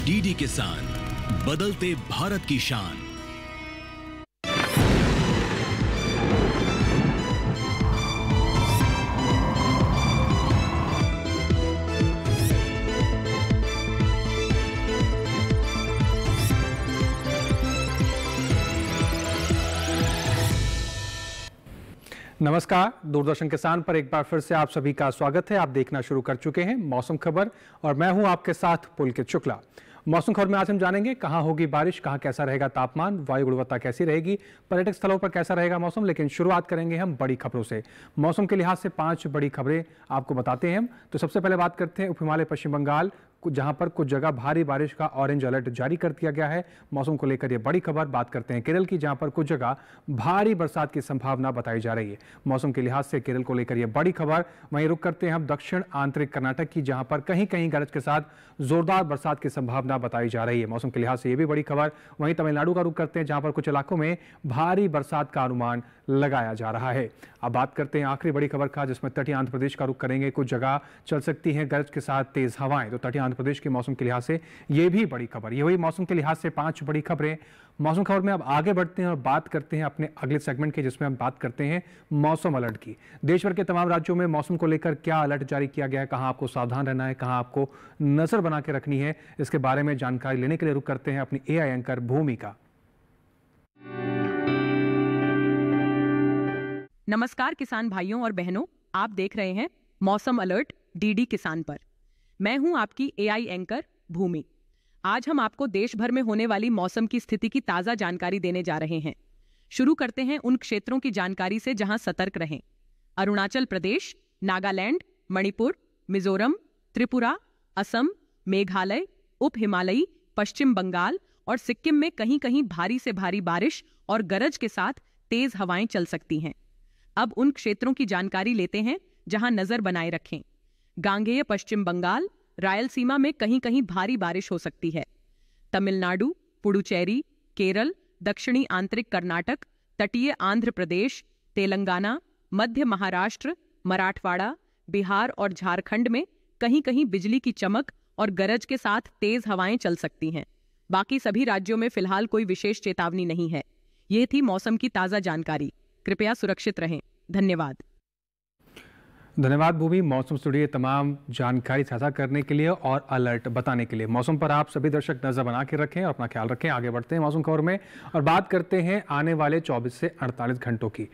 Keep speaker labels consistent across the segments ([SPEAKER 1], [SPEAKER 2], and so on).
[SPEAKER 1] DD किसान, बदलते भारत की शान।
[SPEAKER 2] नमस्कार, दूरदर्शन किसान पर एक बार फिर से आप सभी का स्वागत है। आप देखना शुरू कर चुके हैं मौसम खबर और मैं हूं आपके साथ पुलकित शुक्ला। मौसम खबर में आज हम जानेंगे कहां होगी बारिश, कहां कैसा रहेगा तापमान, वायु गुणवत्ता कैसी रहेगी, पर्यटक स्थलों पर कैसा रहेगा मौसम। लेकिन शुरुआत करेंगे हम बड़ी खबरों से। मौसम के लिहाज से 5 बड़ी खबरें आपको बताते हैं हम। तो सबसे पहले बात करते हैं उप हिमालय पश्चिम बंगाल, जहां पर कुछ जगह भारी बारिश का ऑरेंज अलर्ट जारी कर दिया गया है। मौसम को लेकर यह बड़ी खबर। बात करते हैं केरल की, जहां पर कुछ जगह भारी बरसात की संभावना बताई जा रही है। मौसम के लिहाज से केरल को लेकर यह बड़ी खबर। वहीं रुक करते हैं हम दक्षिण आंतरिक कर्नाटक की, जहां पर कहीं कहीं गरज के साथ जोरदार बरसात की संभावना बताई जा रही है। मौसम के लिहाज से यह भी बड़ी खबर। वहीं तमिलनाडु का रुख करते हैं, जहां पर कुछ इलाकों में भारी बरसात का अनुमान लगाया जा रहा है। अब बात करते हैं आखिरी बड़ी खबर का, जिसमें तटीय आंध्र प्रदेश का रुख करेंगे। कुछ जगह चल सकती हैं गरज के साथ तेज हवाएं। तो तटीय आंध्र प्रदेश के मौसम के लिहाज से यह भी बड़ी खबर। ये हुई मौसम के लिहाज से 5 बड़ी खबरें। मौसम खबर में अब आगे बढ़ते हैं और बात करते हैं अपने अगले सेगमेंट के, जिसमें हम बात करते हैं मौसम अलर्ट की। देश भर के तमाम राज्यों में मौसम को लेकर क्या अलर्ट जारी किया गया है, कहां आपको सावधान रहना है, कहां आपको नजर बना के रखनी है, इसके बारे में जानकारी लेने के लिए रुख करते हैं अपनी एआई एंकर भूमि का।
[SPEAKER 3] नमस्कार किसान भाइयों और बहनों, आप देख रहे हैं मौसम अलर्ट डीडी किसान पर। मैं हूं आपकी एआई एंकर भूमि। आज हम आपको देश भर में होने वाली मौसम की स्थिति की ताजा जानकारी देने जा रहे हैं। शुरू करते हैं उन क्षेत्रों की जानकारी से जहां सतर्क रहें। अरुणाचल प्रदेश, नागालैंड, मणिपुर, मिजोरम, त्रिपुरा, असम, मेघालय, उप हिमालयी, पश्चिम बंगाल और सिक्किम में कहीं कहीं भारी से भारी बारिश और गरज के साथ तेज हवाएं चल सकती हैं। अब उन क्षेत्रों की जानकारी लेते हैं जहां नजर बनाए रखें। गांगेय पश्चिम बंगाल, रायलसीमा में कहीं कहीं भारी बारिश हो सकती है। तमिलनाडु, पुडुचेरी, केरल, दक्षिणी आंतरिक कर्नाटक, तटीय आंध्र प्रदेश, तेलंगाना, मध्य महाराष्ट्र, मराठवाड़ा, बिहार और झारखंड में कहीं कहीं बिजली की चमक और गरज के साथ तेज हवाएं चल सकती हैं। बाकी सभी राज्यों में फिलहाल कोई विशेष चेतावनी नहीं है। ये थी मौसम की ताजा जानकारी। कृपया सुरक्षित रहें। धन्यवाद।
[SPEAKER 2] धन्यवाद भूमि, मौसम से जुड़ी तमाम जानकारी साझा करने के लिए और अलर्ट बताने के लिए। मौसम पर आप सभी दर्शक नजर बना के रखें और अपना ख्याल रखें। आगे बढ़ते हैं मौसम खबर में और बात करते हैं आने वाले 24 से 48 घंटों की।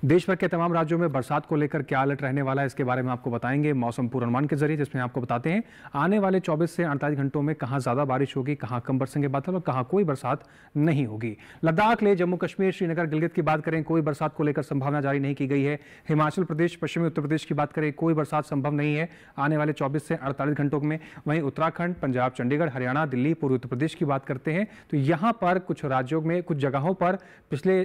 [SPEAKER 2] देश भर के तमाम राज्यों में बरसात को लेकर क्या अलर्ट रहने वाला है, इसके बारे में आपको बताएंगे मौसम पूर्वानुमान के जरिए, जिसमें आपको बताते हैं आने वाले 24 से 48 घंटों में कहां ज्यादा बारिश होगी, कहां कम बरसेंगे बादल और कहां कोई बरसात नहीं होगी। लद्दाख ले जम्मू कश्मीर, श्रीनगर, गिलगित की बात करें, कोई बरसात को लेकर संभावना जारी नहीं की गई है। हिमाचल प्रदेश, पश्चिमी उत्तर प्रदेश की बात करें, कोई बरसात संभव नहीं है आने वाले 24 से 48 घंटों में। वहीं उत्तराखंड, पंजाब, चंडीगढ़, हरियाणा, दिल्ली, पूर्वी उत्तर प्रदेश की बात करते हैं तो यहां पर कुछ राज्यों में कुछ जगहों पर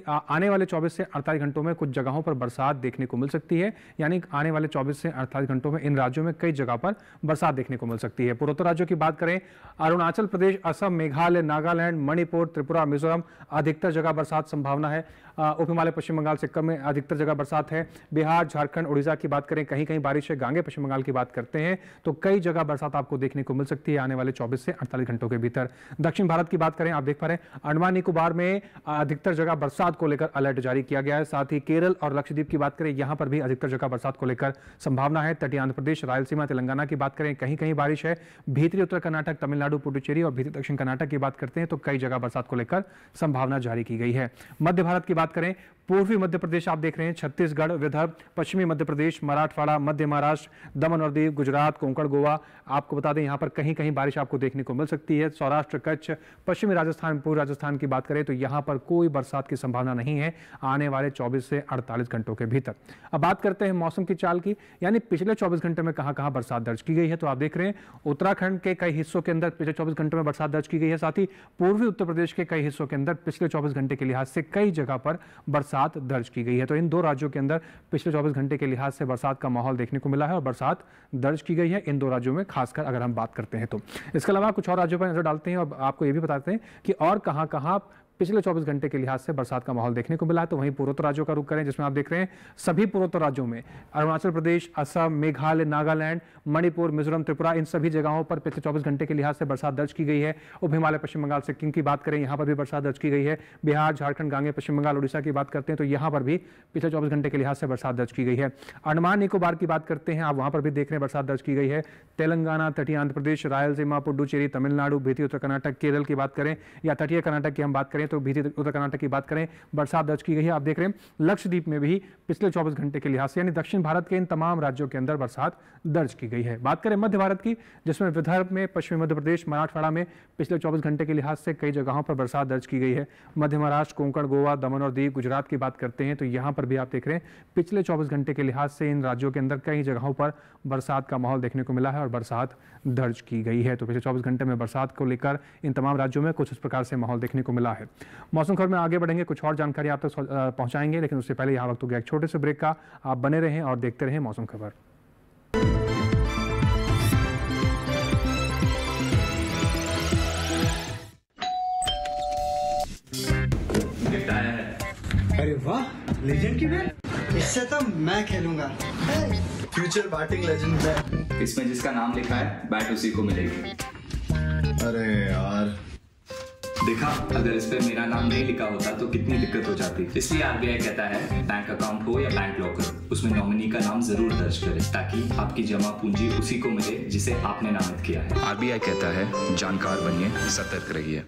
[SPEAKER 2] आने वाले 24 से 48 घंटों में कुछ जगहों पर बरसात देखने को मिल सकती है। यानी आने वाले 24 से 48 घंटों में इन राज्यों में कई जगह पर बरसात देखने को मिल सकती है। पूर्वोत्तर राज्यों की बात करें, अरुणाचल प्रदेश, असम, मेघालय, नागालैंड, मणिपुर, त्रिपुरा, मिजोरम, अधिकतर जगह बरसात संभावना है। उप हिमालय पश्चिम बंगाल, सिक्किम में अधिकतर जगह बरसात है। बिहार, झारखंड, उड़ीसा की बात करें, कहीं कहीं बारिश है। गांगे पश्चिम बंगाल की बात करते हैं तो कई जगह बरसात आपको देखने को मिल सकती है आने वाले 24 से 48 घंटों के भीतर। दक्षिण भारत की बात करें, आप देख पा रहे हैं अंडमान निकोबार में अधिकतर जगह बरसात को लेकर अलर्ट जारी किया गया है। साथ ही केरल और लक्षद्वीप की बात करें, यहां पर भी अधिकतर जगह बरसात को लेकर संभावना है। तटीय आंध्र प्रदेश, रायलसीमा, तेलंगाना की बात करें, कहीं कहीं बारिश है। भीतरी उत्तर कर्नाटक, तमिलनाडु, पुडुचेरी और भीतरी दक्षिण कर्नाटक की बात करते हैं तो कई जगह बरसात को लेकर संभावना जारी की गई है। मध्य भारत की बात करें, पूर्वी मध्य प्रदेश आप देख रहे हैं, छत्तीसगढ़, विदर्भ, पश्चिमी मध्य प्रदेश, मराठवाड़ा, मध्य महाराष्ट्र, दमन और दीव, गुजरात, कोंकण, गोवा, आपको बता दें यहां पर कहीं कहीं बारिश आपको देखने को मिल सकती है। सौराष्ट्र, कच्छ, पश्चिमी राजस्थान, पूर्व राजस्थान की बात करें तो यहां पर कोई बरसात की संभावना नहीं है आने वाले 24 से 48 घंटों के भीतर। अब बात करते हैं मौसम की चाल की, यानी पिछले 24 घंटे में कहां कहां बरसात दर्ज की गई है। तो आप देख रहे हैं उत्तराखंड के कई हिस्सों के अंदर पिछले 24 घंटों में बरसात दर्ज की गई है। साथ ही पूर्वी उत्तर प्रदेश के कई हिस्सों के अंदर पिछले 24 घंटे के लिहाज से कई जगह पर बरसात दर्ज की गई है। तो इन दो राज्यों के अंदर पिछले 24 घंटे के लिहाज से बरसात का माहौल देखने को मिला है और बरसात दर्ज की गई है इन दो राज्यों में, खासकर अगर हम बात करते हैं तो। इसके अलावा कुछ और राज्यों पर नजर डालते हैं और आपको यह भी बताते हैं कि और कहां कहां पिछले 24 घंटे के लिहाज से बरसात का माहौल देखने को मिला है। तो वहीं पूर्वोत्तर राज्यों का रुख करें, जिसमें आप देख रहे हैं सभी पूर्वोत्तर राज्यों में अरुणाचल प्रदेश, असम, मेघालय, नागालैंड, मणिपुर, मिजोरम, त्रिपुरा, इन सभी जगहों पर पिछले 24 घंटे के लिहाज से बरसात दर्ज की गई है। उप हिमालय, पश्चिम बंगाल, सिक्किम की बात करें, यहाँ पर भी बरसात दर्ज की गई है। बिहार, झारखंड, गांगे, पश्चिम बंगाल, उड़ीसा की बात करते हैं तो यहाँ पर भी पिछले 24 घंटे के लिहाज से बरसात दर्ज की गई है। अंडमान निकोबार की बात करते हैं, आप वहां पर भी देख रहे हैं बरसात दर्ज की गई है। तेलंगाना, तटीय आंध्र प्रदेश, रायलसीमा, पुडुचेरी, तमिलनाडु, भीती उत्तर कर्नाटक, केरल की बात करें या तटीय कर्नाटक की हम बात करें तो भीती उत्तर कर्नाटक की बात करें, बरसात दर्ज की गई है। आप देख रहे हैं लक्षद्वीप में भी पिछले 24 घंटे के लिहाज से, यानी दक्षिण भारत के इन तमाम राज्यों के अंदर बरसात दर्ज की गई है। बात करें मध्य भारत की, जिसमें विदर्भ में, पश्चिमी मध्य प्रदेश, मराठवाड़ा में पिछले 24 घंटे के लिहाज से कई जगहों पर बरसात दर्ज की गई है। मध्य महाराष्ट्र, कोंकण, गोवा, दमन और दीव, गुजरात की बात करते हैं तो यहाँ पर भी आप देख रहे हैं पिछले 24 घंटे के लिहाज से इन राज्यों के अंदर कई जगहों पर बरसात का माहौल देखने को मिला है और बरसात दर्ज की गई है। तो पिछले 24 घंटे में बरसात को लेकर इन तमाम राज्यों में कुछ इस प्रकार से माहौल देखने को मिला है। मौसम खबर में आगे बढ़ेंगे, कुछ और जानकारी आप तक पहुंचाएंगे, लेकिन उससे पहले यहाँ वक्त हो गया एक छोटे से ब्रेक का। आप बने रहें और देखते रहें मौसम खबर।
[SPEAKER 4] अरे वाह, लेजेंड की बैट, इससे तो मैं खेलूंगा।
[SPEAKER 5] फ्यूचर बैटिंग लेजेंड है।
[SPEAKER 6] इसमें जिसका नाम लिखा है बैट उसी को मिलेगी।
[SPEAKER 5] अरे यार,
[SPEAKER 6] देखा, अगर इस पे मेरा नाम नहीं लिखा होता तो कितनी दिक्कत हो जाती। इसलिए आरबीआई कहता है बैंक अकाउंट हो या बैंक लॉकर, उसमें नॉमिनी का नाम जरूर दर्ज करें ताकि आपकी जमा पूंजी उसी को मिले जिसे आपने नामित किया है।
[SPEAKER 7] आरबीआई कहता है जानकार बनिए, सतर्क रहिए।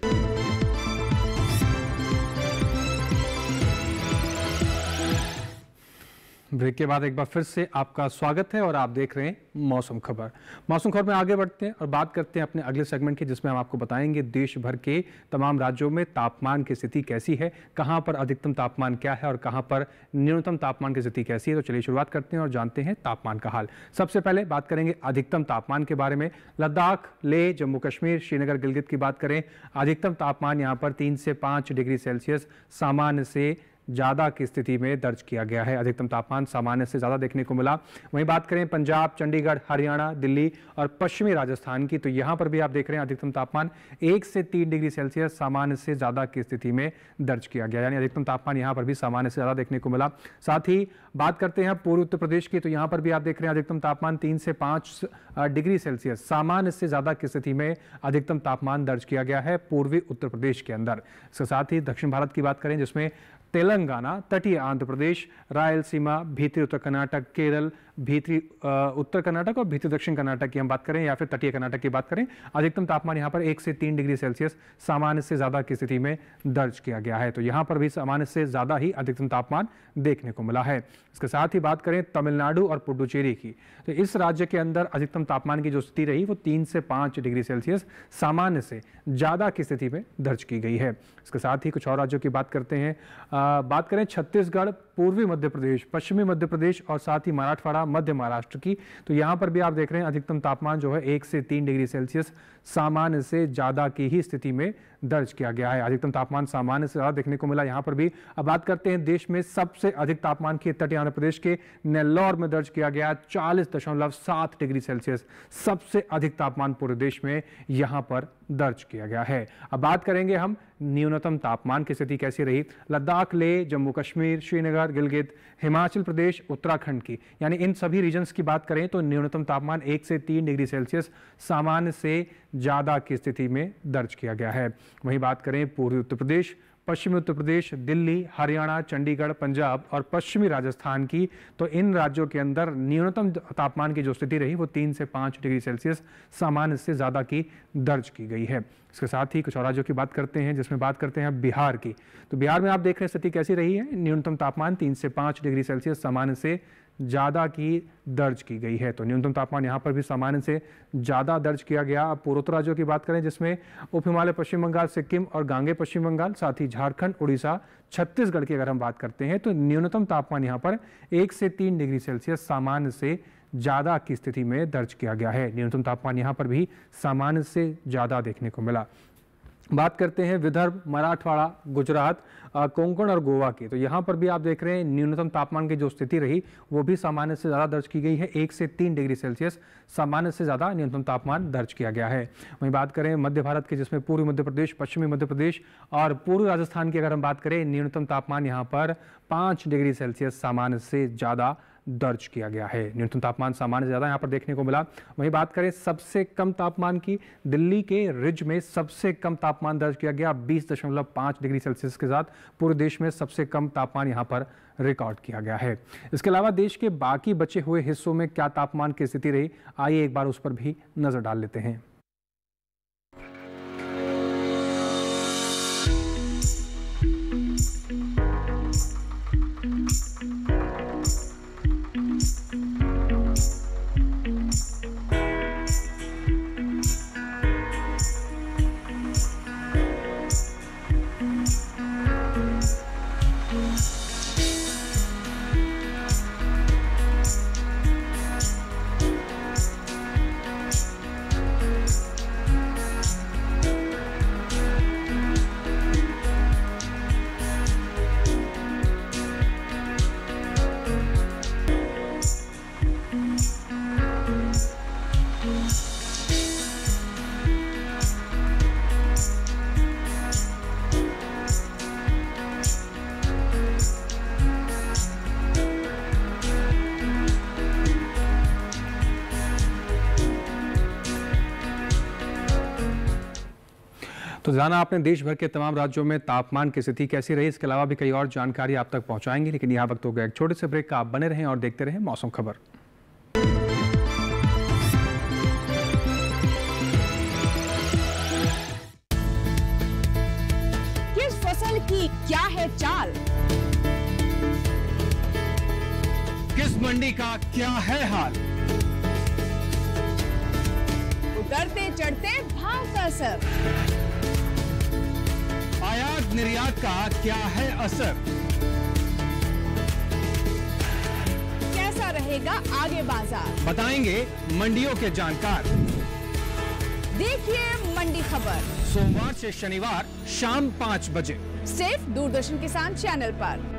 [SPEAKER 2] ब्रेक के बाद एक बार फिर से आपका स्वागत है और आप देख रहे हैं मौसम खबर। मौसम खबर में आगे बढ़ते हैं और बात करते हैं अपने अगले सेगमेंट की, जिसमें हम आपको बताएंगे देश भर के तमाम राज्यों में तापमान की स्थिति कैसी है, कहां पर अधिकतम तापमान क्या है और कहां पर न्यूनतम तापमान की स्थिति कैसी है। तो चलिए शुरुआत करते हैं और जानते हैं तापमान का हाल। सबसे पहले बात करेंगे अधिकतम तापमान के बारे में। लद्दाख, लेह, जम्मू कश्मीर, श्रीनगर, गिलगित की बात करें, अधिकतम तापमान यहाँ पर 3 से 5 डिग्री सेल्सियस सामान्य से ज़्यादा की स्थिति में दर्ज किया गया है। अधिकतम तापमान सामान्य से ज़्यादा देखने को मिला। वहीं बात करें पंजाब, चंडीगढ़, हरियाणा, दिल्ली और पश्चिमी राजस्थान की, तो यहाँ पर भी आप देख रहे हैं अधिकतम तापमान 1 से 3 डिग्री सेल्सियस सामान्य से ज़्यादा की स्थिति में दर्ज किया गया, यानी अधिकतम तापमान यहाँ पर भी सामान्य से ज़्यादा देखने को मिला। साथ ही बात करते हैं पूर्वी उत्तर प्रदेश की, तो यहाँ पर भी आप देख रहे हैं अधिकतम तापमान 3 से 5 डिग्री सेल्सियस सामान्य से ज़्यादा की स्थिति में अधिकतम तापमान दर्ज किया गया है पूर्वी उत्तर प्रदेश के अंदर। इसके साथ ही दक्षिण भारत की बात करें, जिसमें तेलंगाना, तटीय आंध्र प्रदेश, रायलसीमा, भीतरी उत्तर कर्नाटक, केरल, भीतरी उत्तर कर्नाटक और भीतरी दक्षिण कर्नाटक की हम बात करें या फिर तटीय कर्नाटक की बात करें, अधिकतम तापमान यहाँ पर 1 से 3 डिग्री सेल्सियस सामान्य से ज़्यादा की स्थिति में दर्ज किया गया है। तो यहाँ पर भी सामान्य से ज़्यादा ही अधिकतम तापमान देखने को मिला है। इसके साथ ही बात करें तमिलनाडु और पुडुचेरी की, तो इस राज्य के अंदर अधिकतम तापमान की जो स्थिति रही वो 3 से 5 डिग्री सेल्सियस सामान्य से ज़्यादा की स्थिति में दर्ज की गई है। इसके साथ ही कुछ और राज्यों की बात करते हैं। बात करें छत्तीसगढ़, पूर्वी मध्य प्रदेश, पश्चिमी मध्य प्रदेश और साथ ही मराठवाड़ा, मध्य महाराष्ट्र की, तो यहाँ पर भी आप देख रहे हैं अधिकतम तापमान जो है 1 से 3 डिग्री सेल्सियस सामान्य से ज़्यादा की ही स्थिति में दर्ज किया गया है। अधिकतम तापमान सामान्य से ज़्यादा देखने को मिला यहाँ पर भी। अब बात करते हैं देश में सबसे अधिक तापमान की, तटीय आंध्र प्रदेश के नेल्लौर में दर्ज किया गया 40.7 डिग्री सेल्सियस, सबसे अधिक तापमान पूरे देश में यहाँ पर दर्ज किया गया है। अब बात करेंगे हम न्यूनतम तापमान की स्थिति कैसी रही। लद्दाख, लेह, जम्मू कश्मीर, श्रीनगर, गिलगित, हिमाचल प्रदेश, उत्तराखंड की, यानी इन सभी रीजन्स की बात करें तो न्यूनतम तापमान 1 से 3 डिग्री सेल्सियस सामान्य से ज़्यादा की स्थिति में दर्ज किया गया है। वहीं बात करें पूर्वी उत्तर प्रदेश, पश्चिमी उत्तर प्रदेश, दिल्ली, हरियाणा, चंडीगढ़, पंजाब और पश्चिमी राजस्थान की, तो इन राज्यों के अंदर न्यूनतम तापमान की जो स्थिति रही वो 3 से 5 डिग्री सेल्सियस सामान्य से ज़्यादा की दर्ज की गई है। इसके साथ ही कुछ और राज्यों की बात करते हैं, जिसमें बात करते हैं बिहार की, तो बिहार में आप देख रहे हैं स्थिति कैसी रही है। न्यूनतम तापमान 3 से 5 डिग्री सेल्सियस सामान्य से ज़्यादा की दर्ज की गई है। तो न्यूनतम तापमान यहाँ पर भी सामान्य से ज़्यादा दर्ज किया गया। अब पूर्वोत्तर राज्यों की बात करें, जिसमें उप हिमालय, पश्चिम बंगाल, सिक्किम और गांगे पश्चिम बंगाल, साथ ही झारखंड, उड़ीसा, छत्तीसगढ़ की अगर हम बात करते हैं तो न्यूनतम तापमान यहाँ पर 1 से 3 डिग्री सेल्सियस सामान्य से ज़्यादा की स्थिति में दर्ज किया गया है। न्यूनतम तापमान यहाँ पर भी सामान्य से ज़्यादा देखने को मिला। बात करते हैं विदर्भ, मराठवाड़ा, गुजरात, कोंकण और गोवा की। तो यहाँ पर भी आप देख रहे हैं न्यूनतम तापमान की जो स्थिति रही वो भी सामान्य से ज़्यादा दर्ज की गई है। 1 से 3 डिग्री सेल्सियस सामान्य से ज़्यादा न्यूनतम तापमान दर्ज किया गया है। वहीं बात करें मध्य भारत की, जिसमें पूर्वी मध्य प्रदेश, पश्चिमी मध्य प्रदेश और पूर्वी राजस्थान की अगर हम बात करें, न्यूनतम तापमान यहाँ पर 5 डिग्री सेल्सियस सामान्य से ज़्यादा दर्ज किया गया है। न्यूनतम तापमान सामान्य से ज़्यादा यहाँ पर देखने को मिला। वहीं बात करें सबसे कम तापमान की, दिल्ली के रिज में सबसे कम तापमान दर्ज किया गया 20.5 डिग्री सेल्सियस के साथ पूरे देश में सबसे कम तापमान यहाँ पर रिकॉर्ड किया गया है। इसके अलावा देश के बाकी बचे हुए हिस्सों में क्या तापमान की स्थिति रही, आइए एक बार उस पर भी नजर डाल लेते हैं। तो जाना आपने देश भर के तमाम राज्यों में तापमान की स्थिति कैसी रही, इसके अलावा भी कई और जानकारी आप तक पहुंचाएंगे, लेकिन यहाँ वक्त हो गया एक छोटे से ब्रेक का। आप बने रहें और देखते रहें मौसम खबर।
[SPEAKER 8] किस फसल की क्या है चाल,
[SPEAKER 2] किस मंडी का क्या है हाल,
[SPEAKER 8] उतरते चढ़ते भाव का असर,
[SPEAKER 2] आयात निर्यात का क्या है असर,
[SPEAKER 8] कैसा रहेगा आगे बाजार,
[SPEAKER 2] बताएंगे मंडियों के जानकार।
[SPEAKER 8] देखिए मंडी खबर
[SPEAKER 2] सोमवार से शनिवार शाम 5 बजे
[SPEAKER 8] सिर्फ दूरदर्शन किसान चैनल पर।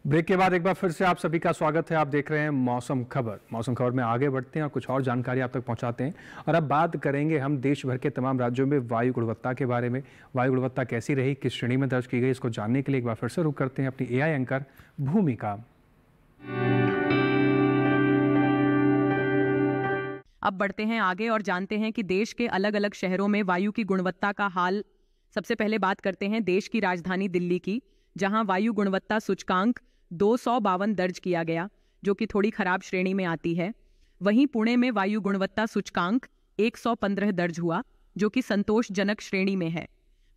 [SPEAKER 2] ब्रेक के बाद एक बार फिर से आप सभी का स्वागत है। आप देख रहे हैं मौसम खबर। मौसम खबर में आगे बढ़ते हैं और कुछ और जानकारी आप तक पहुंचाते हैं। और अब बात करेंगे हम देश भर के तमाम राज्यों में वायु गुणवत्ता के बारे में। वायु गुणवत्ता कैसी रही, किस श्रेणी में दर्ज की गई, इसको जानने के लिए एक बार फिर से रुक करते हैं अपनी एआई एंकर भूमिका।
[SPEAKER 3] अब बढ़ते हैं आगे और जानते हैं कि देश के अलग अलग शहरों में वायु की गुणवत्ता का हाल। सबसे पहले बात करते हैं देश की राजधानी दिल्ली की, जहां वायु गुणवत्ता सूचकांक 252 दर्ज किया गया, जो कि थोड़ी खराब श्रेणी में आती है। वहीं पुणे में वायु गुणवत्ता सूचकांक 115 दर्ज हुआ, जो कि संतोषजनक श्रेणी में है।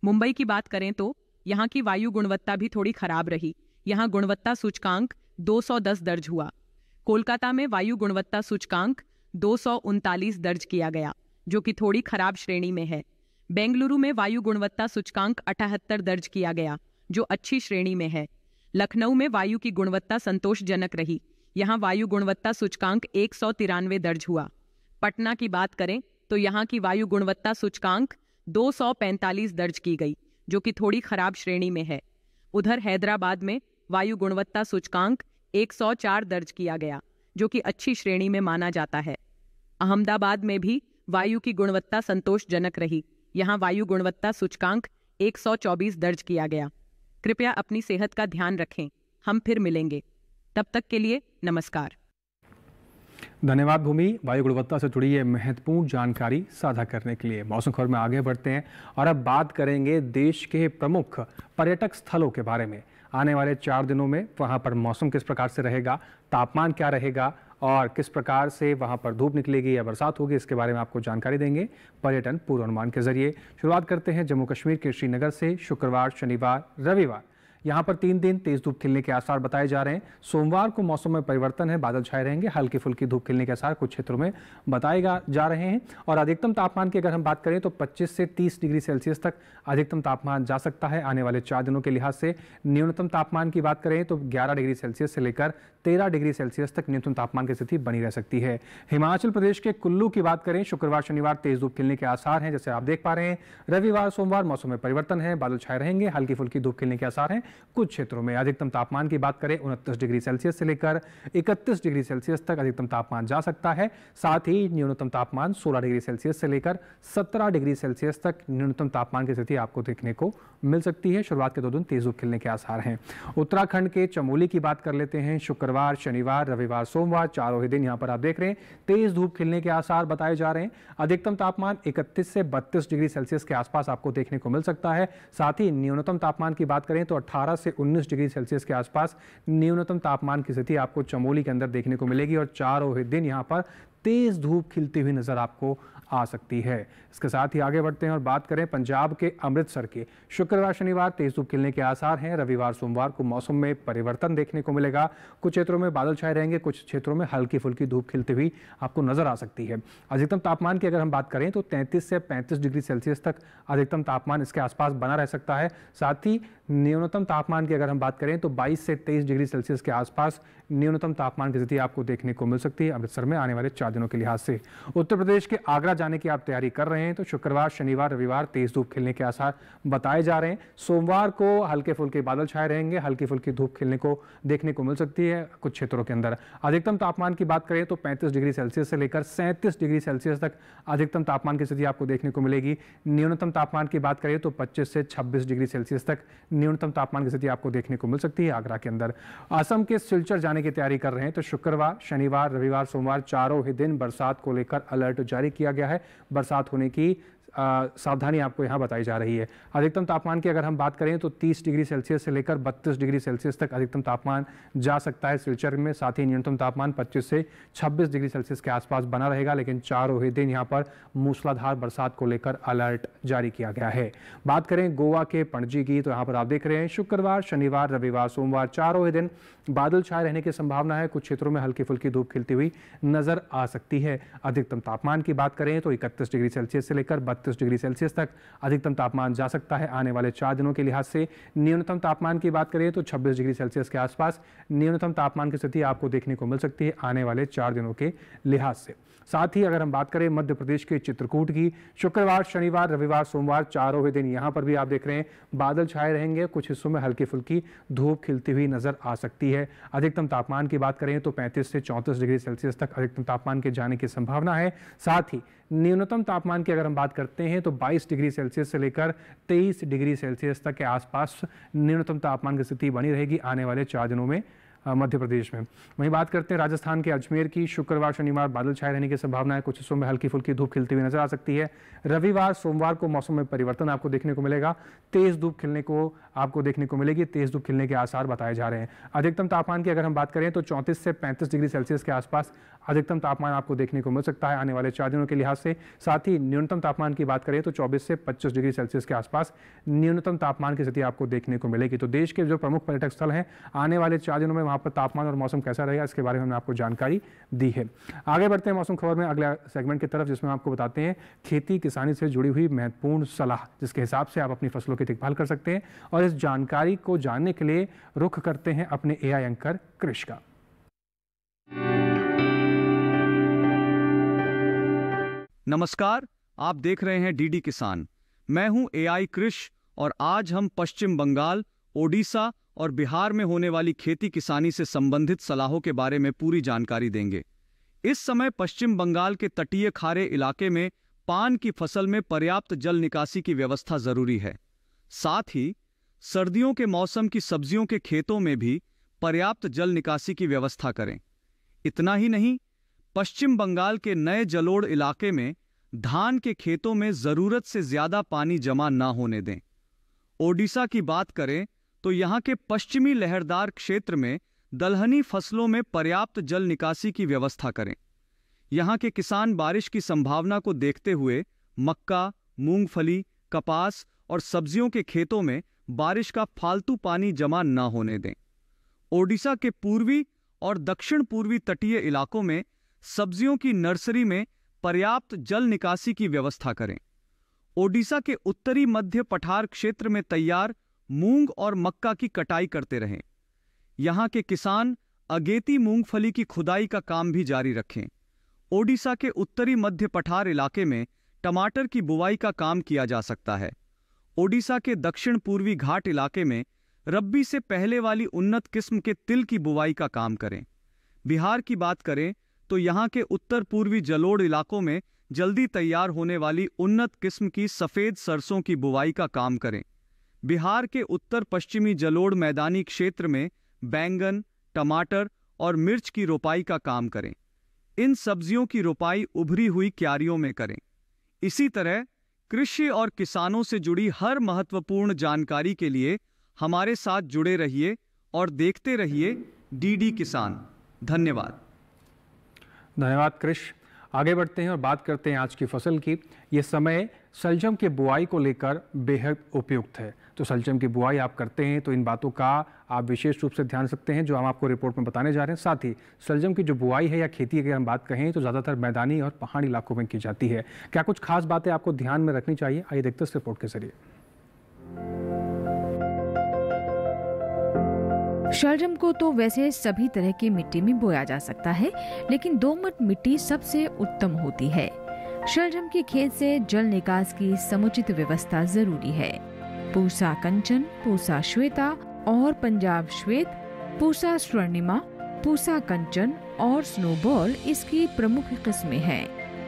[SPEAKER 3] मुंबई की बात करें तो यहाँ की वायु गुणवत्ता भी थोड़ी खराब रही। यहाँ गुणवत्ता सूचकांक 210 दर्ज हुआ। कोलकाता में वायु गुणवत्ता सूचकांक 239 दर्ज किया गया, जो कि थोड़ी खराब श्रेणी में है। बेंगलुरु में वायु गुणवत्ता सूचकांक 78 दर्ज किया गया, जो अच्छी श्रेणी में है। लखनऊ में वायु की गुणवत्ता संतोषजनक रही। यहाँ वायु गुणवत्ता सूचकांक 193 दर्ज हुआ। पटना की बात करें तो यहाँ की वायु गुणवत्ता सूचकांक 245 दर्ज की गई, जो कि थोड़ी खराब श्रेणी में है। उधर हैदराबाद में वायु गुणवत्ता सूचकांक 104 दर्ज किया गया, जो कि अच्छी श्रेणी में माना जाता है। अहमदाबाद में भी वायु की गुणवत्ता संतोषजनक रही। यहाँ वायु गुणवत्ता सूचकांक 124 दर्ज किया गया। कृपया अपनी सेहत का ध्यान रखें। हम फिर मिलेंगे, तब तक के लिए नमस्कार।
[SPEAKER 2] धन्यवाद भूमि, वायु गुणवत्ता से जुड़ी ये महत्वपूर्ण जानकारी साझा करने के लिए। मौसम खबर में आगे बढ़ते हैं और अब बात करेंगे देश के प्रमुख पर्यटक स्थलों के बारे में। आने वाले 4 दिनों में वहां पर मौसम किस प्रकार से रहेगा, तापमान क्या रहेगा और किस प्रकार से वहां पर धूप निकलेगी या बरसात होगी, इसके बारे में आपको जानकारी देंगे पर्यटन पूर्वानुमान के जरिए। शुरुआत करते हैं जम्मू कश्मीर के श्रीनगर से। शुक्रवार, शनिवार, रविवार यहाँ पर 3 दिन तेज धूप खिलने के आसार बताए जा रहे हैं। सोमवार को मौसम में परिवर्तन है, बादल छाए रहेंगे, हल्की फुल्की धूप खिलने के आसार कुछ क्षेत्रों में बताए जा रहे हैं। और अधिकतम तापमान की अगर हम बात करें तो 25 से 30 डिग्री सेल्सियस तक अधिकतम तापमान जा सकता है आने वाले 4 दिनों के लिहाज से। न्यूनतम तापमान की बात करें तो 11 डिग्री सेल्सियस से लेकर 13 डिग्री सेल्सियस तक न्यूनतम तापमान की स्थिति बनी रह सकती है। हिमाचल प्रदेश के कुल्लू की बात करें, शुक्रवार शनिवार तेज धूप खिलने के आसार हैं, जैसे आप देख पा रहे हैं। रविवार सोमवार मौसम में परिवर्तन है, बादल छाए रहेंगे, हल्की फुल्की धूप खिलने के आसार हैं कुछ क्षेत्रों में। अधिकतम तापमान की बात करें 29 डिग्री सेल्सियस से लेकर 31 डिग्री सेल्सियस तक अधिकतम तापमान जा सकता है। साथ ही न्यूनतम तापमान 16 डिग्री सेल्सियस से लेकर 17 डिग्री सेल्सियस तक न्यूनतम तापमान की स्थिति आपको देखने को मिल सकती है। शुरुआत के 2 दिन तेज धूप खिलने के आसार हैं। उत्तराखंड के चमोली की बात कर लेते हैं। शुक्रवार शनिवार रविवार सोमवार चारों ही दिन यहां पर आप देख रहे हैं तेज धूप खिलने के आसार बताए जा रहे हैं। अधिकतम तापमान 31 से 32 डिग्री सेल्सियस के आसपास आपको देखने को मिल सकता है। साथ ही न्यूनतम तापमान की बात करें तो 18 से 19 डिग्री सेल्सियस के आसपास न्यूनतम तापमान की स्थिति आपको चमोली के अंदर देखने को मिलेगी और चारों ही दिन यहां पर तेज धूप खिलती हुई नजर आपको आ सकती है। इसके साथ ही आगे बढ़ते हैं और बात करें पंजाब के अमृतसर के। शुक्रवार शनिवार तेज धूप खिलने के आसार हैं। रविवार सोमवार को मौसम में परिवर्तन देखने को मिलेगा। कुछ क्षेत्रों में बादल छाए रहेंगे, कुछ क्षेत्रों में हल्की फुल्की धूप खिलती हुई आपको नजर आ सकती है। अधिकतम तापमान की अगर हम बात करें तो 33 से 35 डिग्री सेल्सियस तक अधिकतम तापमान इसके आसपास बना रह सकता है। साथ ही न्यूनतम तापमान की अगर हम बात करें तो 22 से 23 डिग्री सेल्सियस के आसपास न्यूनतम तापमान की स्थिति आपको देखने को मिल सकती है अमृतसर में आने वाले 4 दिनों के लिहाज से। उत्तर प्रदेश के आगरा जाने की आप तैयारी कर रहे हैं तो शुक्रवार शनिवार रविवार तेज धूप खिलने के आसार बताए जा रहे हैं। सोमवार को हल्के फुल्के बादल छाए रहेंगे, हल्की फुल्की धूप खिलने को देखने को मिल सकती है कुछ क्षेत्रों के अंदर। अधिकतम तापमान की बात करें तो 35 डिग्री सेल्सियस से लेकर 37 डिग्री सेल्सियस तक अधिकतम तापमान की स्थिति आपको देखने को मिलेगी। न्यूनतम तापमान की बात करें तो 25 से 26 डिग्री सेल्सियस तक न्यूनतम तापमान की स्थिति आपको देखने को मिल सकती है आगरा के अंदर। असम के सिलचर जाने की तैयारी कर रहे हैं तो शुक्रवार शनिवार रविवार सोमवार चारों ही दिन बरसात को लेकर अलर्ट जारी किया गया है। बरसात होने की सावधानी आपको यहां बताई जा रही है। अधिकतम तापमान की अगर हम बात करें तो 30 डिग्री सेल्सियस से लेकर 32 डिग्री सेल्सियस तक अधिकतम तापमान जा सकता है सिलचर में। साथ ही न्यूनतम तापमान 25 से 26 डिग्री सेल्सियस के आसपास बना रहेगा। लेकिन चारों ही दिन यहां पर मूसलाधार बरसात को लेकर अलर्ट जारी किया गया है। बात करें गोवा के पणजी की तो यहां पर आप देख रहे हैं शुक्रवार शनिवार रविवार सोमवार चारों ही दिन बादल छाए रहने की संभावना है। कुछ क्षेत्रों में हल्की फुल्की धूप खिलती हुई नजर आ सकती है। अधिकतम तापमान की बात करें तो 31 डिग्री सेल्सियस से लेकर 32 डिग्री सेल्सियस तक अधिकतम तापमान जा सकता है आने वाले 4 दिनों के लिहाज से। न्यूनतम तापमान की बात करें तो 26 डिग्री सेल्सियस के आसपास न्यूनतम तापमान की स्थिति आपको देखने को मिल सकती है आने वाले 4 दिनों के लिहाज से। साथ ही अगर हम बात करें मध्य प्रदेश के चित्रकूट की, शुक्रवार शनिवार रविवार सोमवार चारों ही दिन यहां पर भी आप देख रहे हैं बादल छाए रहेंगे। कुछ हिस्सों में हल्की फुल्की धूप खिलती हुई नजर आ सकती है। अधिकतम तापमान की बात करें तो 35 से 34 डिग्री सेल्सियस तक अधिकतम तापमान के जाने की संभावना है। साथ ही न्यूनतम तापमान की अगर हम बात करते हैं तो 22 डिग्री सेल्सियस से लेकर 23 डिग्री सेल्सियस तक के आसपास न्यूनतम तापमान की स्थिति बनी रहेगी आने वाले 4 दिनों में मध्य प्रदेश में। वहीं बात करते हैं राजस्थान के अजमेर की, शुक्रवार शनिवार बादल छाए रहने की संभावना है। कुछ हिस्सों में हल्की फुल्की धूप खिलती हुई नजर आ सकती है। रविवार सोमवार को मौसम में परिवर्तन आपको देखने को मिलेगा। तेज धूप खिलने को आपको देखने को मिलेगी, तेज धूप खिलने के आसार बताए जा रहे हैं। अधिकतम तापमान की अगर हम बात करें तो 34 से 35 डिग्री सेल्सियस के आसपास अधिकतम तापमान आपको देखने को मिल सकता है आने वाले 4 दिनों के लिहाज से। साथ ही न्यूनतम तापमान की बात करें तो 24 से 25 डिग्री सेल्सियस के आसपास न्यूनतम तापमान की स्थिति आपको देखने को मिलेगी। तो देश के जो प्रमुख पर्यटक स्थल हैं आने वाले 4 दिनों में वहां पर तापमान और मौसम कैसा रहेगा इसके बारे में हमने आपको जानकारी दी है। आगे बढ़ते हैं मौसम खबर में अगले सेगमेंट की तरफ, जिसमें आपको बताते हैं खेती किसानी से जुड़ी हुई महत्वपूर्ण सलाह जिसके हिसाब से आप अपनी फसलों की देखभाल कर सकते हैं। और इस जानकारी को जानने के लिए रुख करते हैं अपने एआई एंकर कृष का।
[SPEAKER 9] नमस्कार, आप देख रहे हैं डीडी किसान। मैं हूं एआई कृष और आज हम पश्चिम बंगाल, ओडिशा और बिहार में होने वाली खेती किसानी से संबंधित सलाहों के बारे में पूरी जानकारी देंगे। इस समय पश्चिम बंगाल के तटीय खारे इलाके में पान की फसल में पर्याप्त जल निकासी की व्यवस्था जरूरी है। साथ ही सर्दियों के मौसम की सब्जियों के खेतों में भी पर्याप्त जल निकासी की व्यवस्था करें। इतना ही नहीं, पश्चिम बंगाल के नए जलोढ़ इलाके में धान के खेतों में जरूरत से ज्यादा पानी जमा ना होने दें। ओडिशा की बात करें तो यहां के पश्चिमी लहरदार क्षेत्र में दलहनी फसलों में पर्याप्त जल निकासी की व्यवस्था करें। यहां के किसान बारिश की संभावना को देखते हुए मक्का, मूंगफली, कपास और सब्जियों के खेतों में बारिश का फालतू पानी जमा न होने दें। ओडिशा के पूर्वी और दक्षिण पूर्वी तटीय इलाकों में सब्जियों की नर्सरी में पर्याप्त जल निकासी की व्यवस्था करें। ओडिशा के उत्तरी मध्य पठार क्षेत्र में तैयार मूंग और मक्का की कटाई करते रहें। यहां के किसान अगेती मूंगफली की खुदाई का काम भी जारी रखें। ओडिशा के उत्तरी मध्य पठार इलाके में टमाटर की बुवाई का काम किया जा सकता है। ओडिशा के दक्षिण पूर्वी घाट इलाके में रब्बी से पहले वाली उन्नत किस्म के तिल की बुवाई का काम करें। बिहार की बात करें तो यहाँ के उत्तर पूर्वी जलोढ़ इलाकों में जल्दी तैयार होने वाली उन्नत किस्म की सफ़ेद सरसों की बुवाई का काम करें। बिहार के उत्तर पश्चिमी जलोढ़ मैदानी क्षेत्र में बैंगन, टमाटर और मिर्च की रोपाई का काम करें। इन सब्जियों की रोपाई उभरी हुई क्यारियों में करें। इसी तरह कृषि और किसानों से जुड़ी हर महत्वपूर्ण जानकारी के लिए हमारे साथ जुड़े रहिए और देखते रहिए डीडी किसान। धन्यवाद।
[SPEAKER 2] धन्यवाद कृष। आगे बढ़ते हैं और बात करते हैं आज की फसल की। ये समय शलजम की बुआई को लेकर बेहद उपयुक्त है। तो शलजम की बुआई आप करते हैं तो इन बातों का आप विशेष रूप से ध्यान सकते हैं जो हम आपको रिपोर्ट में बताने जा रहे हैं। साथ ही शलजम की जो बुआई है या खेती की अगर हम बात कहें तो ज़्यादातर मैदानी और पहाड़ी इलाकों में की जाती है। क्या कुछ खास बातें आपको ध्यान में रखनी चाहिए, आइए देखते हैं इस रिपोर्ट के जरिए।
[SPEAKER 10] शलजम को तो वैसे सभी तरह की मिट्टी में बोया जा सकता है, लेकिन दोमट मिट्टी सबसे उत्तम होती है। शलजम के खेत से जल निकास की समुचित व्यवस्था जरूरी है। पूसा कंचन, पूसा श्वेता और पंजाब श्वेत, पूसा स्वर्णिमा, पूसा कंचन और स्नोबॉल इसकी प्रमुख किस्में हैं।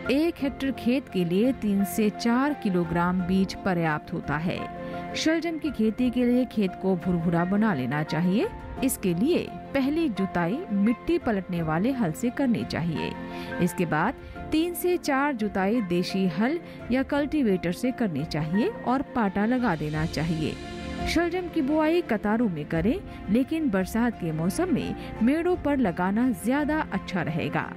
[SPEAKER 10] 1 हेक्टेयर खेत के लिए 3 से 4 किलोग्राम बीज पर्याप्त होता है। शलजम की खेती के लिए खेत को भुरभुरा बना लेना चाहिए। इसके लिए पहली जुताई मिट्टी पलटने वाले हल से करनी चाहिए। इसके बाद 3 से 4 जुताई देशी हल या कल्टीवेटर से करनी चाहिए और पाटा लगा देना चाहिए। शलजम की बुआई कतारों में करें, लेकिन बरसात के मौसम में मेड़ों पर लगाना ज्यादा अच्छा रहेगा।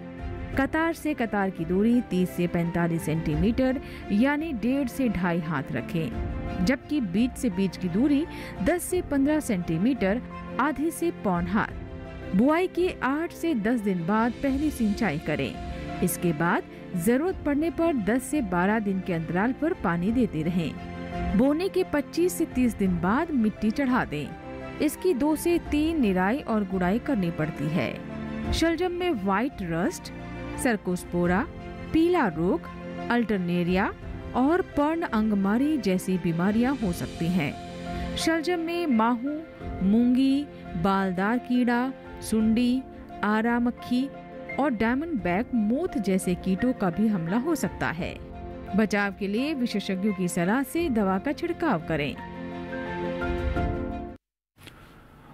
[SPEAKER 10] कतार से कतार की दूरी 30 से 45 सेंटीमीटर यानी 1.5 से 2.5 हाथ रखें, जबकि बीज से बीज की दूरी 10 से 15 सेंटीमीटर आधे से पौन हाथ। बुआई के 8 से 10 दिन बाद पहली सिंचाई करें। इसके बाद जरूरत पड़ने पर 10 से 12 दिन के अंतराल पर पानी देते रहें। बोने के 25 से 30 दिन बाद मिट्टी चढ़ा दें। इसकी 2 से 3 निराई और गुड़ाई करनी पड़ती है। शलजम में व्हाइट रस्ट, सर्कोस्पोरा, पीला रोग, अल्टरनेरिया और पर्ण अंगमारी जैसी बीमारियां हो सकती हैं। शलजम में माहू, मूंगी, बालदार कीड़ा, सुंडी, आरा मक्खी और डायमंड बैक मोथ जैसे कीटों का भी हमला हो सकता है। बचाव के लिए विशेषज्ञों की सलाह से दवा का छिड़काव करें।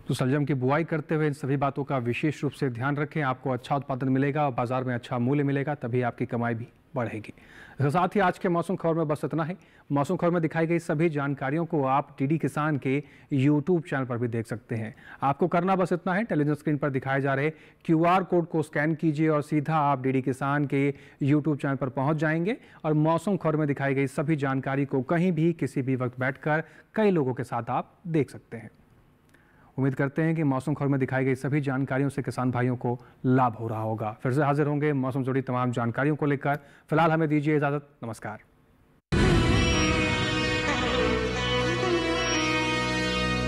[SPEAKER 2] तो शलजम की बुआई करते हुए इन सभी बातों का विशेष रूप से ध्यान रखें। आपको अच्छा उत्पादन मिलेगा और बाजार में अच्छा मूल्य मिलेगा, तभी आपकी कमाई भी बढ़ेगी। इसके साथ ही आज के मौसम खबर में बस इतना ही। मौसम खबर में दिखाई गई सभी जानकारियों को आप डीडी किसान के YouTube चैनल पर भी देख सकते हैं। आपको करना बस इतना है, टेलीविजन स्क्रीन पर दिखाए जा रहे QR कोड को स्कैन कीजिए और सीधा आप डीडी किसान के YouTube चैनल पर पहुंच जाएंगे और मौसम खबर में दिखाई गई सभी जानकारी को कहीं भी किसी भी वक्त बैठकर कई लोगों के साथ आप देख सकते हैं। उम्मीद करते हैं कि मौसम खबर में दिखाई गई सभी जानकारियों से किसान भाइयों को लाभ हो रहा होगा। फिर से हाजिर होंगे मौसम जुड़ी तमाम जानकारियों को लेकर। फिलहाल हमें दीजिए इजाजत। नमस्कार।